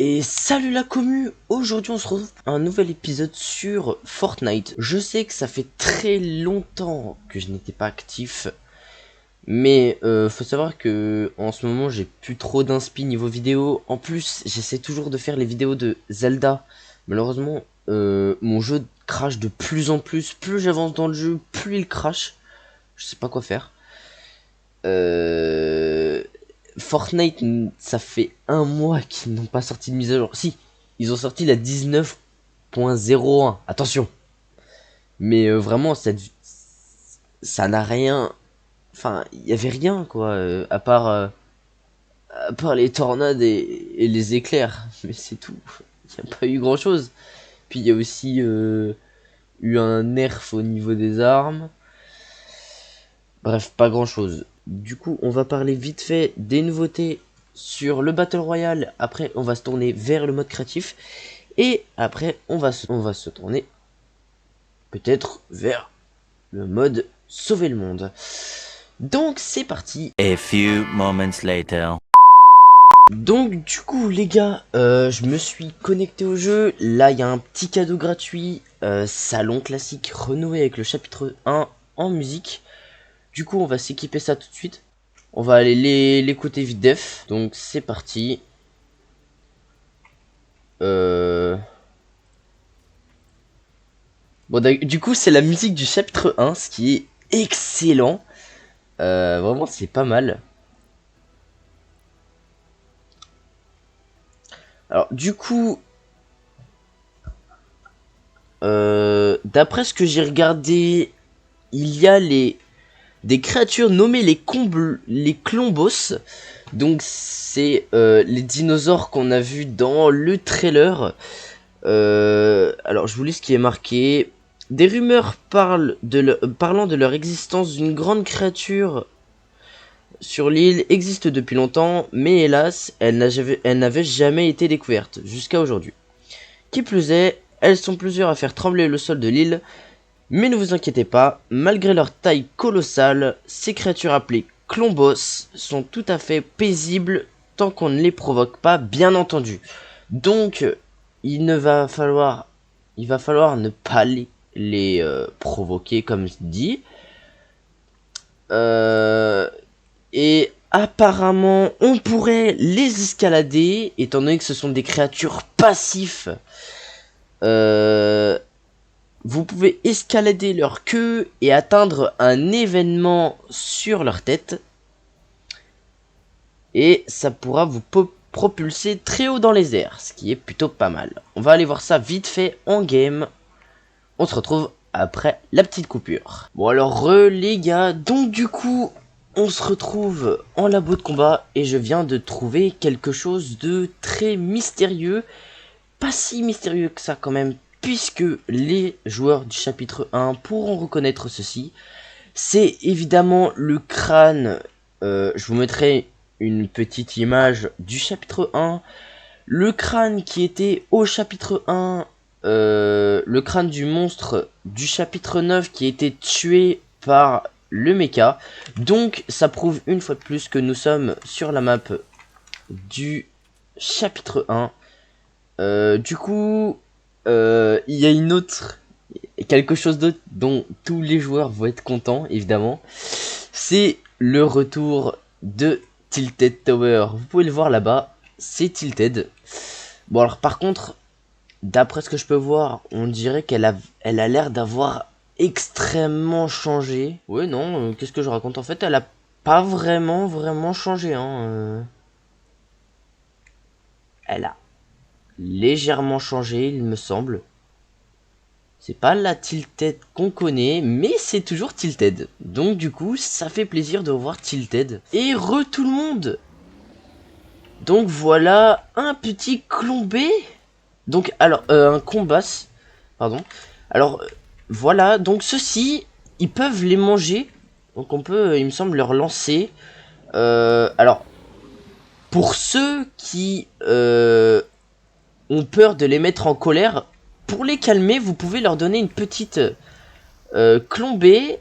Et salut la commu. Aujourd'hui on se retrouve pour un nouvel épisode sur Fortnite. Je sais que ça fait très longtemps que je n'étais pas actif, mais faut savoir que en ce moment j'ai plus trop d'inspi niveau vidéo. En plus j'essaie toujours de faire les vidéos de Zelda. Malheureusement mon jeu crache de plus en plus. Plus j'avance dans le jeu, plus il crache. Je sais pas quoi faire. Fortnite, ça fait un mois qu'ils n'ont pas sorti de mise à jour. Si, ils ont sorti la 19.01. Attention. Mais vraiment, ça n'a rien. Enfin, il y avait rien, quoi. À part les tornades et les éclairs. Mais c'est tout. Il n'y a pas eu grand chose. Puis il y a aussi eu un nerf au niveau des armes. Bref, pas grand chose. Du coup, on va parler vite fait des nouveautés sur le Battle Royale. Après, on va se tourner vers le mode créatif. Et après, on va se tourner peut-être vers le mode sauver le monde. Donc, c'est parti. A few moments later. Donc, du coup, les gars, je me suis connecté au jeu. Là, il y a un petit cadeau gratuit. Salon classique renoué avec le chapitre 1 en musique. Du coup, on va s'équiper ça tout de suite. On va aller l'écouter vite def. Donc, c'est parti. Bon, du coup, c'est la musique du chapitre 1, ce qui est excellent. Vraiment, c'est pas mal. Alors, du coup, d'après ce que j'ai regardé, il y a des créatures nommées les Clombos. Donc, c'est les dinosaures qu'on a vus dans le trailer. Alors, je vous lis ce qui est marqué. Des rumeurs parlant de leur existence d'une grande créature sur l'île existent depuis longtemps, mais hélas, elle n'avait jamais été découverte jusqu'à aujourd'hui. Qui plus est, elles sont plusieurs à faire trembler le sol de l'île, mais ne vous inquiétez pas, malgré leur taille colossale, ces créatures appelées Clombos sont tout à fait paisibles tant qu'on ne les provoque pas, bien entendu. Donc, il va falloir ne pas les provoquer comme dit. Et apparemment, on pourrait les escalader, étant donné que ce sont des créatures passifs. Vous pouvez escalader leur queue et atteindre un événement sur leur tête. Et ça pourra vous propulser très haut dans les airs, ce qui est plutôt pas mal. On va aller voir ça vite fait en game. On se retrouve après la petite coupure. Bon alors les gars, donc du coup on se retrouve en labo de combat et je viens de trouver quelque chose de très mystérieux. Pas si mystérieux que ça quand même, puisque les joueurs du chapitre 1 pourront reconnaître ceci. C'est évidemment le crâne. Je vous mettrai une petite image du chapitre 1. Le crâne qui était au chapitre 1. Le crâne du monstre du chapitre 9 qui a été tué par le mecha. Donc ça prouve une fois de plus que nous sommes sur la map du chapitre 1. Du coup, il y a quelque chose d'autre dont tous les joueurs vont être contents, évidemment. C'est le retour de Tilted Tower. Vous pouvez le voir là-bas, c'est Tilted. Bon alors par contre, d'après ce que je peux voir, on dirait qu'elle a l'air d'avoir extrêmement changé. Ouais non, qu'est-ce que je raconte en fait, elle a pas vraiment changé hein. Elle a légèrement changé, il me semble. C'est pas la Tilted qu'on connaît, mais c'est toujours Tilted. Donc du coup, ça fait plaisir de revoir Tilted. Et tout le monde. Donc voilà un petit clombé. Donc alors, un combass. Pardon. Alors, voilà, donc ceux-ci, ils peuvent les manger. Donc on peut, il me semble, leur lancer. Alors, pour ceux qui ont peur de les mettre en colère, pour les calmer, vous pouvez leur donner une petite clombée.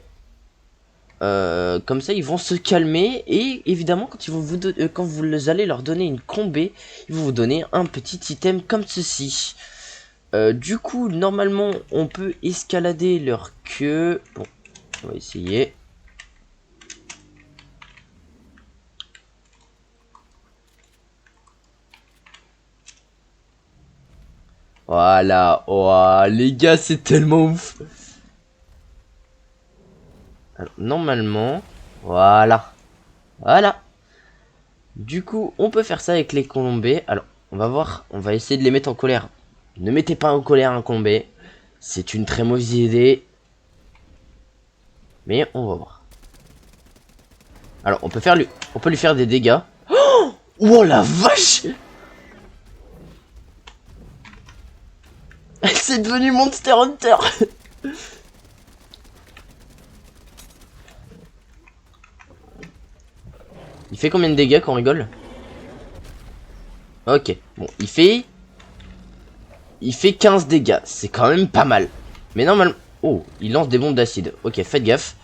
Comme ça, ils vont se calmer. Et évidemment, quand vous allez leur donner une combée, ils vont vous donner un petit item comme ceci. Du coup, normalement, on peut escalader leur queue. Bon, on va essayer. Voilà. Oh, les gars, c'est tellement ouf. Alors, normalement, voilà. Voilà. Du coup, on peut faire ça avec les colombés. Alors, on va voir. On va essayer de les mettre en colère. Ne mettez pas en colère un colombé. C'est une très mauvaise idée. Mais on va voir. Alors, on peut lui faire des dégâts. Oh la vache! C'est devenu Monster Hunter. Il fait combien de dégâts qu'on rigole? Ok, bon, il fait 15 dégâts, c'est quand même pas mal. Mais normalement... Oh, il lance des bombes d'acide. Ok, faites gaffe.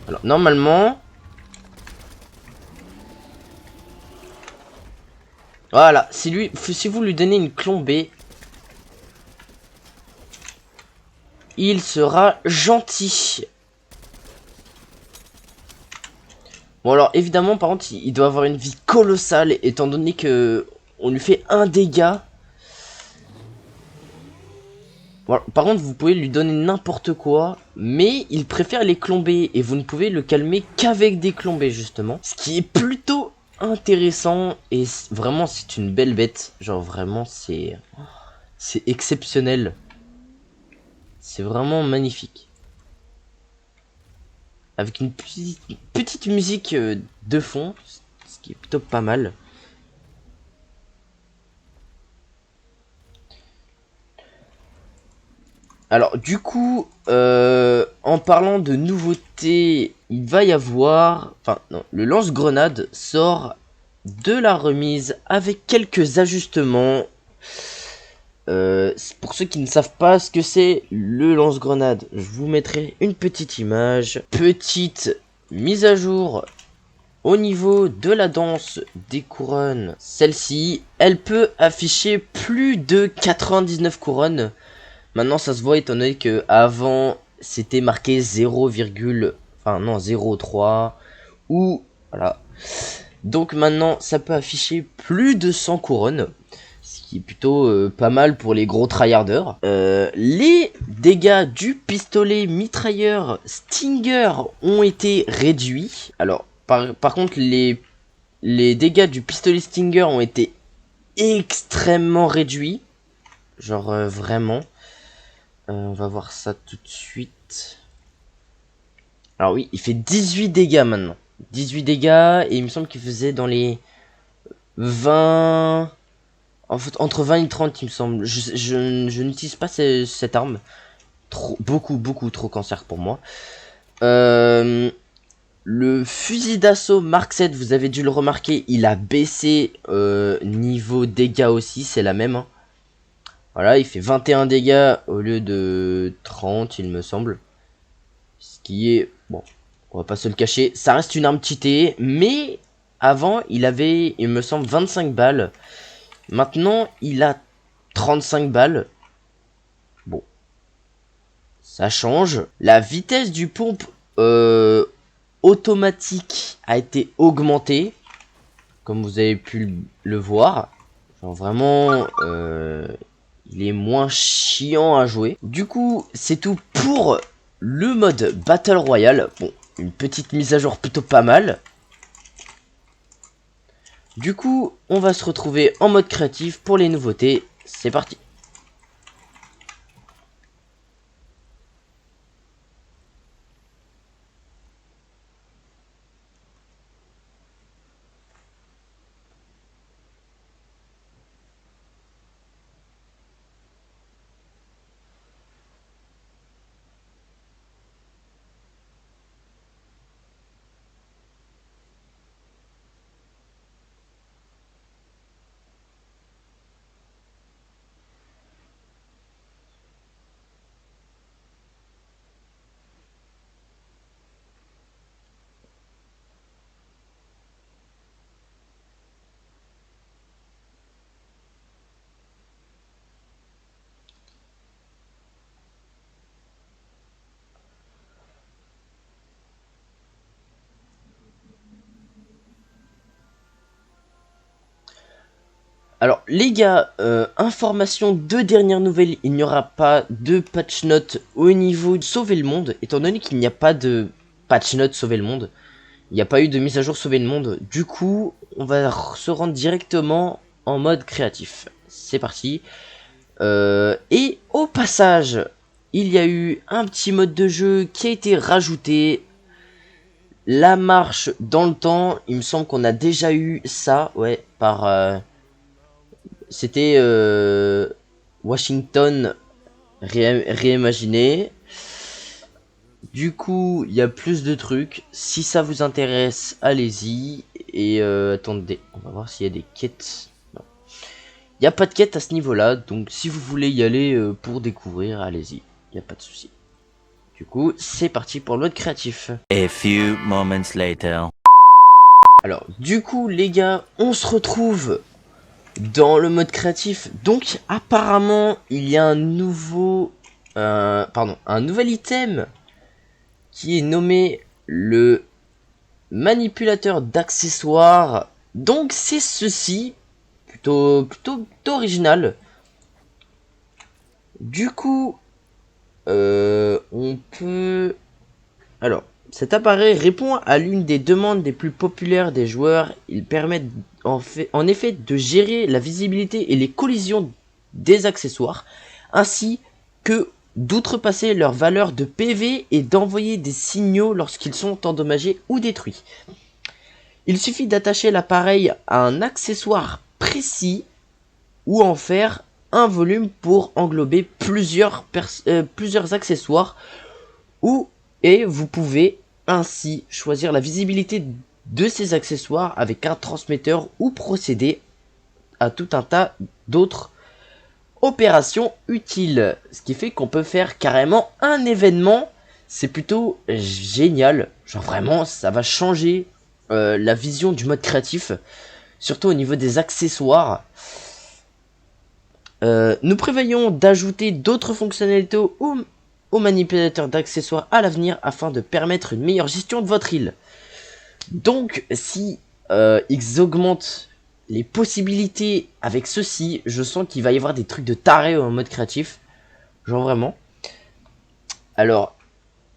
Alors, normalement... Voilà, si vous lui donnez une clombée, il sera gentil. Bon alors évidemment par contre il doit avoir une vie colossale étant donné que on lui fait un dégât. Bon, par contre vous pouvez lui donner n'importe quoi, mais il préfère les clombées et vous ne pouvez le calmer qu'avec des clombées justement. Ce qui est plutôt intéressant et vraiment c'est une belle bête. Genre vraiment c'est exceptionnel. C'est vraiment magnifique. Avec une petite musique de fond, ce qui est plutôt pas mal. Alors du coup, en parlant de nouveautés, il va y avoir... Enfin non, le lance-grenade sort de la remise avec quelques ajustements. Pour ceux qui ne savent pas ce que c'est le lance-grenade, je vous mettrai une petite image. Petite mise à jour au niveau de la danse des couronnes. Celle-ci, elle peut afficher plus de 99 couronnes. Maintenant ça se voit étant donné que avant c'était marqué 0, enfin non 0,3 ou voilà. Donc maintenant ça peut afficher plus de 100 couronnes, ce qui est plutôt pas mal pour les gros tryharders. Les dégâts du pistolet mitrailleur Stinger ont été réduits. Alors par contre les dégâts du pistolet Stinger ont été extrêmement réduits. Genre vraiment. On va voir ça tout de suite. Alors oui, il fait 18 dégâts maintenant. 18 dégâts, et il me semble qu'il faisait dans les 20... En fait, entre 20 et 30, il me semble. Je n'utilise pas cette arme. Beaucoup trop cancer pour moi. Le fusil d'assaut Mark 7, vous avez dû le remarquer, il a baissé niveau dégâts aussi, c'est la même. Hein. Voilà, il fait 21 dégâts au lieu de 30, il me semble. Ce qui est... Bon, on va pas se le cacher. Ça reste une arme cheatée. Mais avant, il avait, il me semble, 25 balles. Maintenant, il a 35 balles. Bon. Ça change. La vitesse du pompe automatique a été augmentée. Comme vous avez pu le voir. Genre vraiment... il est moins chiant à jouer. Du coup, c'est tout pour le mode Battle Royale. Bon, une petite mise à jour plutôt pas mal. Du coup, on va se retrouver en mode créatif pour les nouveautés. C'est parti. Alors les gars, information de dernière nouvelle, il n'y aura pas de patch note au niveau de sauver le monde, étant donné qu'il n'y a pas de patch note sauver le monde, il n'y a pas eu de mise à jour sauver le monde, du coup on va se rendre directement en mode créatif. C'est parti. Et au passage, il y a eu un petit mode de jeu qui a été rajouté. La marche dans le temps, il me semble qu'on a déjà eu ça, ouais, par... c'était Washington réimaginé. Du coup, il y a plus de trucs. Si ça vous intéresse, allez-y. Et attendez, on va voir s'il y a des quêtes. Non. Il n'y a pas de quête à ce niveau-là. Donc si vous voulez y aller pour découvrir, allez-y. Il n'y a pas de souci. Du coup, c'est parti pour le mode créatif. A few moments later. Alors, du coup, les gars, on se retrouve dans le mode créatif. Donc, apparemment, il y a un nouveau... un nouvel item qui est nommé le manipulateur d'accessoires. Donc, c'est ceci. Plutôt original. Du coup, on peut... Alors, cet appareil répond à l'une des demandes les plus populaires des joueurs. Il permet en effet de gérer la visibilité et les collisions des accessoires, ainsi que d'outrepasser leur valeur de PV et d'envoyer des signaux lorsqu'ils sont endommagés ou détruits. Il suffit d'attacher l'appareil à un accessoire précis ou en faire un volume pour englober plusieurs accessoires et vous pouvez ainsi choisir la visibilité de ces accessoires avec un transmetteur ou procéder à tout un tas d'autres opérations utiles. Ce qui fait qu'on peut faire carrément un événement. C'est plutôt génial. Genre vraiment, ça va changer la vision du mode créatif. Surtout au niveau des accessoires. Nous prévoyons d'ajouter d'autres fonctionnalités au manipulateur d'accessoires à l'avenir afin de permettre une meilleure gestion de votre île. Donc si ils augmentent les possibilités avec ceci, je sens qu'il va y avoir des trucs de taré en mode créatif. Genre vraiment. Alors,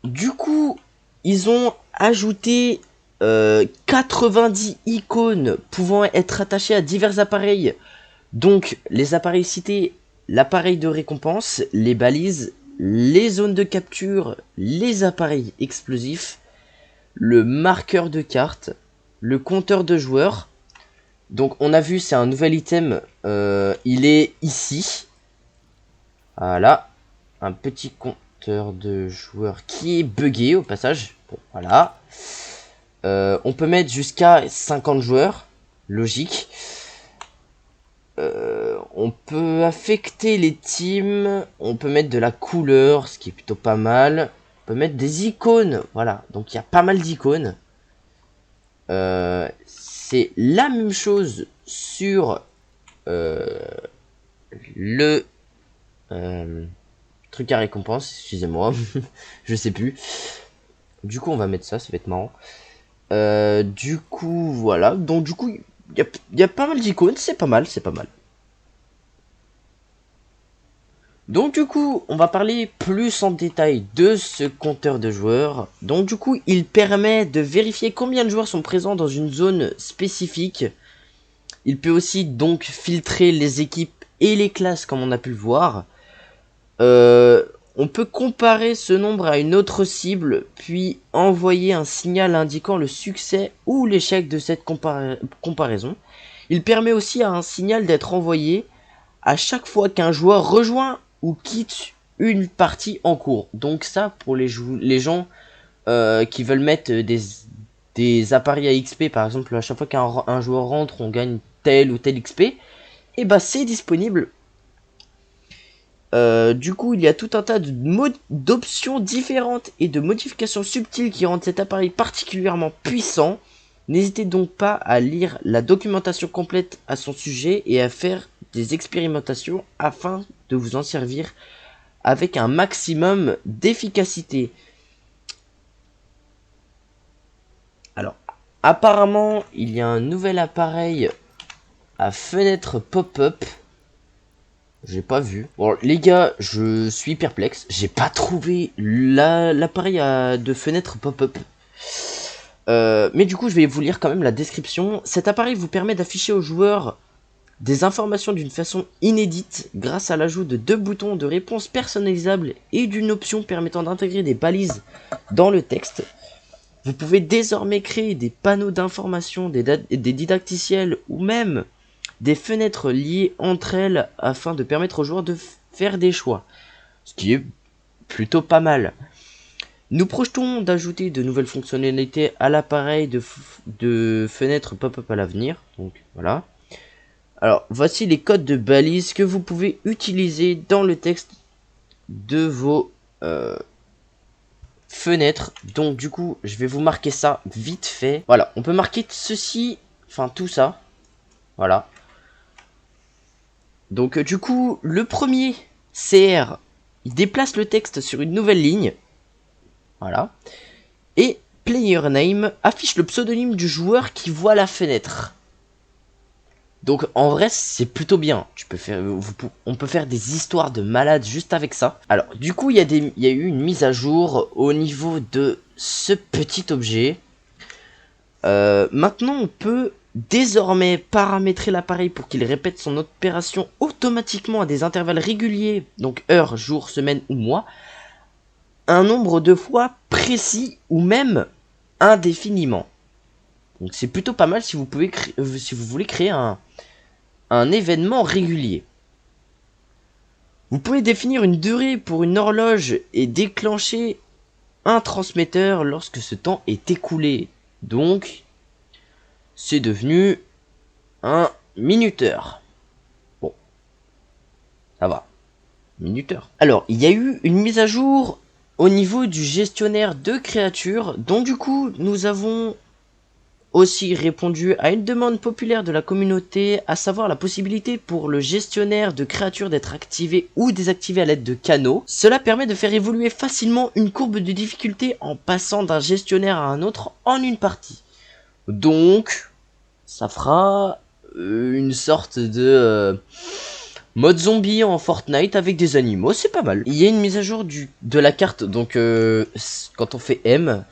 du coup, ils ont ajouté 90 icônes pouvant être attachées à divers appareils. Donc, les appareils cités, l'appareil de récompense, les balises, les zones de capture, les appareils explosifs, le marqueur de carte, le compteur de joueurs. Donc on a vu, c'est un nouvel item, il est ici. Voilà, un petit compteur de joueurs qui est buggé au passage. Bon, voilà. On peut mettre jusqu'à 50 joueurs, logique. On peut affecter les teams, on peut mettre de la couleur, ce qui est plutôt pas mal. On peut mettre des icônes, voilà, donc il y a pas mal d'icônes. C'est la même chose sur le truc à récompense, excusez-moi, je sais plus. Du coup, on va mettre ça, ça va être marrant. Du coup, voilà, donc du coup, il y a pas mal d'icônes, c'est pas mal, c'est pas mal. Donc du coup, on va parler plus en détail de ce compteur de joueurs. Donc du coup, il permet de vérifier combien de joueurs sont présents dans une zone spécifique. Il peut aussi donc filtrer les équipes et les classes comme on a pu le voir. On peut comparer ce nombre à une autre cible, puis envoyer un signal indiquant le succès ou l'échec de cette comparaison. Il permet aussi à un signal d'être envoyé à chaque fois qu'un joueur rejoint ou quitte une partie en cours. Donc ça, pour les gens qui veulent mettre des appareils à XP, par exemple, à chaque fois qu'un joueur rentre, on gagne tel ou tel XP, et bah c'est disponible. Du coup, il y a tout un tas d'options différentes et de modifications subtiles qui rendent cet appareil particulièrement puissant. N'hésitez donc pas à lire la documentation complète à son sujet et à faire des expérimentations afin de vous en servir avec un maximum d'efficacité. Alors, apparemment, il y a un nouvel appareil à fenêtre pop-up. J'ai pas vu. Bon les gars, je suis perplexe. J'ai pas trouvé l'appareil de fenêtre pop-up. Mais du coup, je vais vous lire quand même la description. Cet appareil vous permet d'afficher aux joueurs des informations d'une façon inédite grâce à l'ajout de 2 boutons de réponse personnalisables et d'une option permettant d'intégrer des balises dans le texte. Vous pouvez désormais créer des panneaux d'information, des didacticiels ou même des fenêtres liées entre elles afin de permettre aux joueurs de faire des choix. Ce qui est plutôt pas mal. Nous projetons d'ajouter de nouvelles fonctionnalités à l'appareil de fenêtres pop-up à l'avenir. Donc voilà. Alors voici les codes de balises que vous pouvez utiliser dans le texte de vos fenêtres. Donc du coup je vais vous marquer ça vite fait. Voilà, on peut marquer ceci, enfin tout ça. Voilà. Donc du coup le premier CR, il déplace le texte sur une nouvelle ligne. Voilà. Et player name affiche le pseudonyme du joueur qui voit la fenêtre. Donc en vrai c'est plutôt bien. On peut faire des histoires de malades juste avec ça. Alors du coup il y a eu une mise à jour au niveau de ce petit objet. Maintenant on peut désormais paramétrer l'appareil pour qu'il répète son opération automatiquement à des intervalles réguliers, donc heures, jours, semaines ou mois, un nombre de fois précis ou même indéfiniment. Donc c'est plutôt pas mal si vous voulez créer un événement régulier. Vous pouvez définir une durée pour une horloge et déclencher un transmetteur lorsque ce temps est écoulé. Donc c'est devenu un minuteur. Bon, ça va. Minuteur. Alors, il y a eu une mise à jour au niveau du gestionnaire de créatures. Donc du coup, nous avons aussi répondu à une demande populaire de la communauté, à savoir la possibilité pour le gestionnaire de créatures d'être activé ou désactivé à l'aide de canaux. Cela permet de faire évoluer facilement une courbe de difficulté en passant d'un gestionnaire à un autre en une partie. Donc, ça fera une sorte de mode zombie en Fortnite avec des animaux, c'est pas mal. Il y a une mise à jour de la carte, donc quand on fait M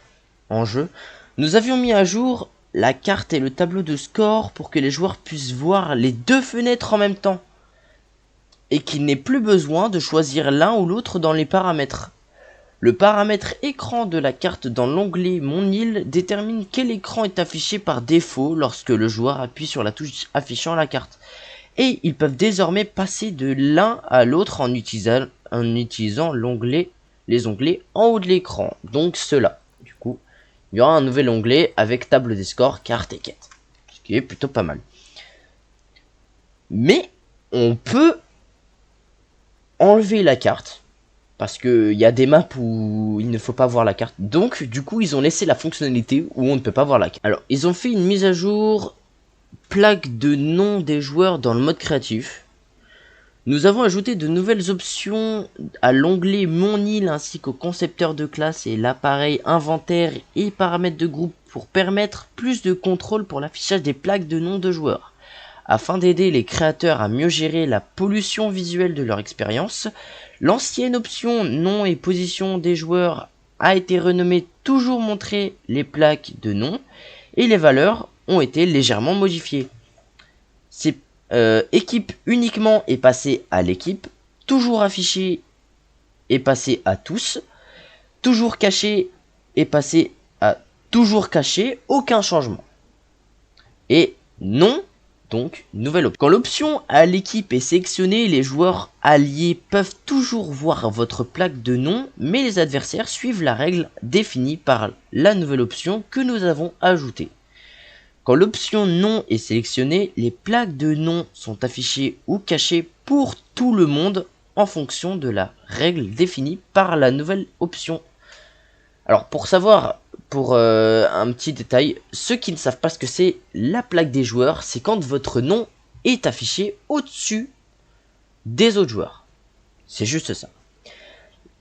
en jeu, nous avions mis à jour la carte et le tableau de score pour que les joueurs puissent voir les 2 fenêtres en même temps. Et qu'il n'ait plus besoin de choisir l'un ou l'autre dans les paramètres. Le paramètre écran de la carte dans l'onglet Mon île détermine quel écran est affiché par défaut lorsque le joueur appuie sur la touche affichant la carte. Et ils peuvent désormais passer de l'un à l'autre en utilisant les onglets en haut de l'écran. Donc cela. Du coup, il y aura un nouvel onglet avec table des scores, cartes et quêtes. Ce qui est plutôt pas mal. Mais on peut enlever la carte. Parce qu'il y a des maps où il ne faut pas voir la carte. Donc du coup ils ont laissé la fonctionnalité où on ne peut pas voir la carte. Alors ils ont fait une mise à jour plaque de nom des joueurs dans le mode créatif. Nous avons ajouté de nouvelles options à l'onglet Mon île ainsi qu'au concepteur de classe et l'appareil inventaire et paramètres de groupe pour permettre plus de contrôle pour l'affichage des plaques de nom de joueurs. Afin d'aider les créateurs à mieux gérer la pollution visuelle de leur expérience, l'ancienne option nom et position des joueurs a été renommée toujours montrer les plaques de nom et les valeurs ont été légèrement modifiées. C'est équipe uniquement est passé à l'équipe, toujours affiché est passé à tous, toujours caché est passé à toujours caché, aucun changement. Et non, donc nouvelle option. Quand l'option à l'équipe est sélectionnée, les joueurs alliés peuvent toujours voir votre plaque de nom, mais les adversaires suivent la règle définie par la nouvelle option que nous avons ajoutée. Quand l'option nom est sélectionnée, les plaques de nom sont affichées ou cachées pour tout le monde en fonction de la règle définie par la nouvelle option. Alors pour savoir, pour un petit détail, ceux qui ne savent pas ce que c'est la plaque des joueurs, c'est quand votre nom est affiché au-dessus des autres joueurs. C'est juste ça.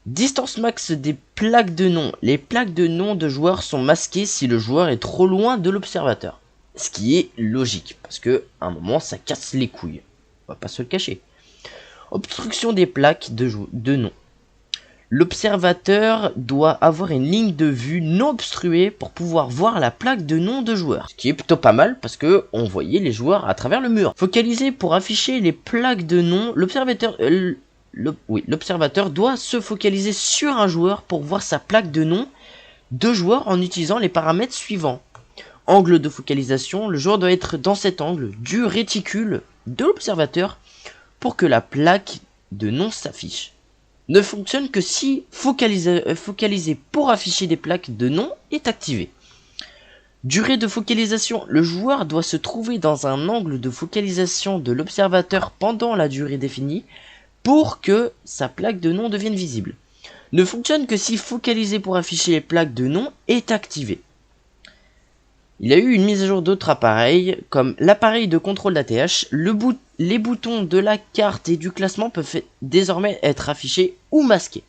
Distance max des plaques de nom. Les plaques de nom de joueurs sont masquées si le joueur est trop loin de l'observateur. Ce qui est logique, parce que à un moment ça casse les couilles. On va pas se le cacher. Obstruction des plaques de nom. L'observateur doit avoir une ligne de vue non obstruée pour pouvoir voir la plaque de nom de joueur. Ce qui est plutôt pas mal parce que on voyait les joueurs à travers le mur. Focaliser pour afficher les plaques de nom. L'observateur doit se focaliser sur un joueur pour voir sa plaque de nom de joueur en utilisant les paramètres suivants. Angle de focalisation, le joueur doit être dans cet angle du réticule de l'observateur pour que la plaque de nom s'affiche. Ne fonctionne que si focaliser pour afficher des plaques de nom est activé. Durée de focalisation, le joueur doit se trouver dans un angle de focalisation de l'observateur pendant la durée définie pour que sa plaque de nom devienne visible. Ne fonctionne que si focaliser pour afficher les plaques de nom est activé. Il y a eu une mise à jour d'autres appareils, comme l'appareil de contrôle d'ATH, les boutons de la carte et du classement peuvent désormais être affichés ou masqués.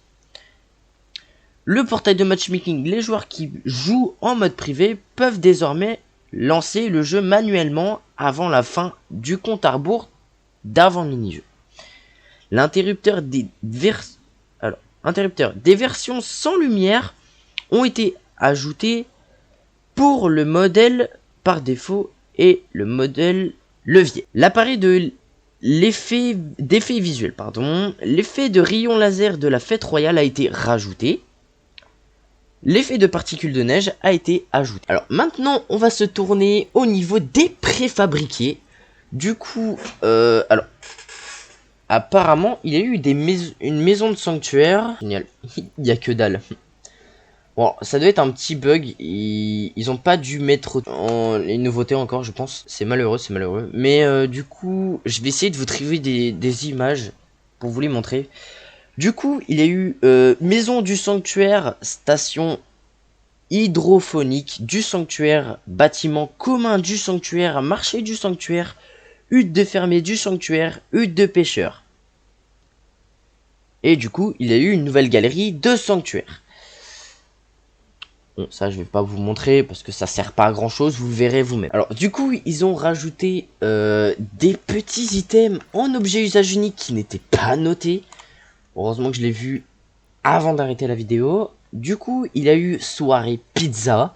Le portail de matchmaking, les joueurs qui jouent en mode privé peuvent désormais lancer le jeu manuellement avant la fin du compte à rebours d'avant le mini-jeu. L'interrupteur des versions sans lumière ont été ajoutés pour le modèle par défaut et le modèle levier. L'appareil de l'effet visuel, l'effet de rayon laser de la fête royale a été rajouté. L'effet de particules de neige a été ajouté. Alors maintenant, on va se tourner au niveau des préfabriqués. Du coup, apparemment, il y a eu une maison de sanctuaire. Génial, il n'y a que dalle. Bon, ça doit être un petit bug, ils ont pas dû mettre les nouveautés encore, je pense. C'est malheureux, Mais du coup, je vais essayer de vous trouver des images pour vous les montrer. Du coup, il y a eu maison du sanctuaire, station hydrophonique du sanctuaire, bâtiment commun du sanctuaire, marché du sanctuaire, hutte de fermier du sanctuaire, hutte de pêcheur. Et du coup, il y a eu une nouvelle galerie de sanctuaire. Bon, ça je vais pas vous montrer parce que ça sert pas à grand chose, vous verrez vous-même. Alors du coup ils ont rajouté des petits items en objet usage unique qui n'étaient pas notés. Heureusement que je l'ai vu avant d'arrêter la vidéo. Du coup il y a eu soirée pizza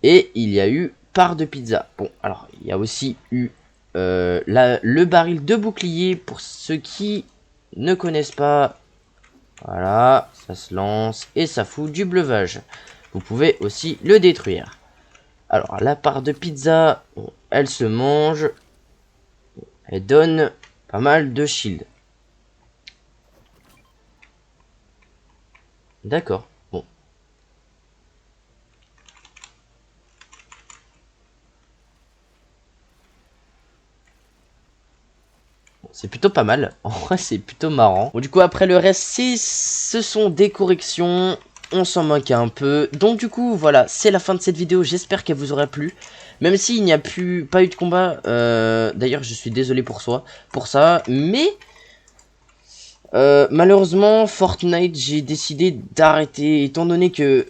et il y a eu part de pizza. Bon alors il y a aussi eu le baril de bouclier pour ceux qui ne connaissent pas. Voilà, ça se lance et ça fout du bleuvage. Vous pouvez aussi le détruire. Alors la part de pizza, elle se mange. Elle donne pas mal de shield. D'accord, bon. C'est plutôt pas mal. En vrai, c'est plutôt marrant. Bon, du coup, après le reste, ce sont des corrections. On s'en moque un peu. Donc, du coup, voilà, c'est la fin de cette vidéo. J'espère qu'elle vous aura plu. Même s'il n'y a pas eu de combat. D'ailleurs, je suis désolé pour ça. Mais malheureusement, Fortnite, j'ai décidé d'arrêter. Étant donné que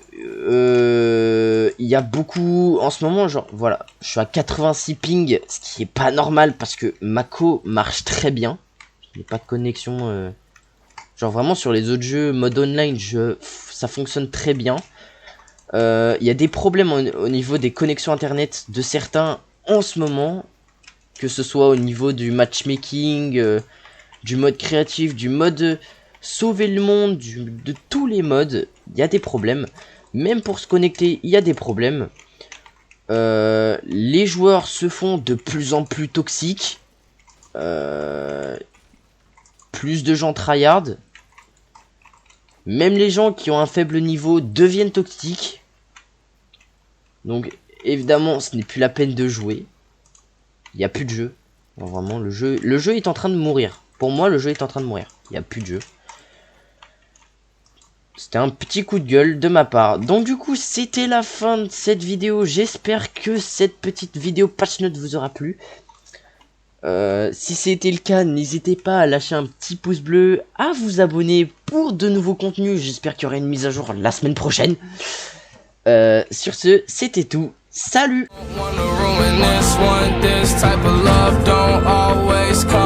il y a beaucoup en ce moment, genre voilà, je suis à 86 ping, ce qui est pas normal parce que Mako marche très bien. Je n'ai pas de connexion, genre vraiment sur les autres jeux mode online, ça fonctionne très bien. Il y a des problèmes au niveau des connexions internet de certains en ce moment, que ce soit au niveau du matchmaking, du mode créatif, du mode sauver le monde, de tous les modes, il y a des problèmes. Même pour se connecter, il y a des problèmes. Les joueurs se font de plus en plus toxiques. Plus de gens tryhard. Même les gens qui ont un faible niveau deviennent toxiques. Donc évidemment, ce n'est plus la peine de jouer. Il n'y a plus de jeu. Non, vraiment, le jeu est en train de mourir. Pour moi, le jeu est en train de mourir. Il n'y a plus de jeu. C'était un petit coup de gueule de ma part. Donc du coup, c'était la fin de cette vidéo. J'espère que cette petite vidéo patch note vous aura plu. Si c'était le cas, n'hésitez pas à lâcher un petit pouce bleu, à vous abonner pour de nouveaux contenus. J'espère qu'il y aura une mise à jour la semaine prochaine. Sur ce, c'était tout. Salut! doing this one. This type of love don't always come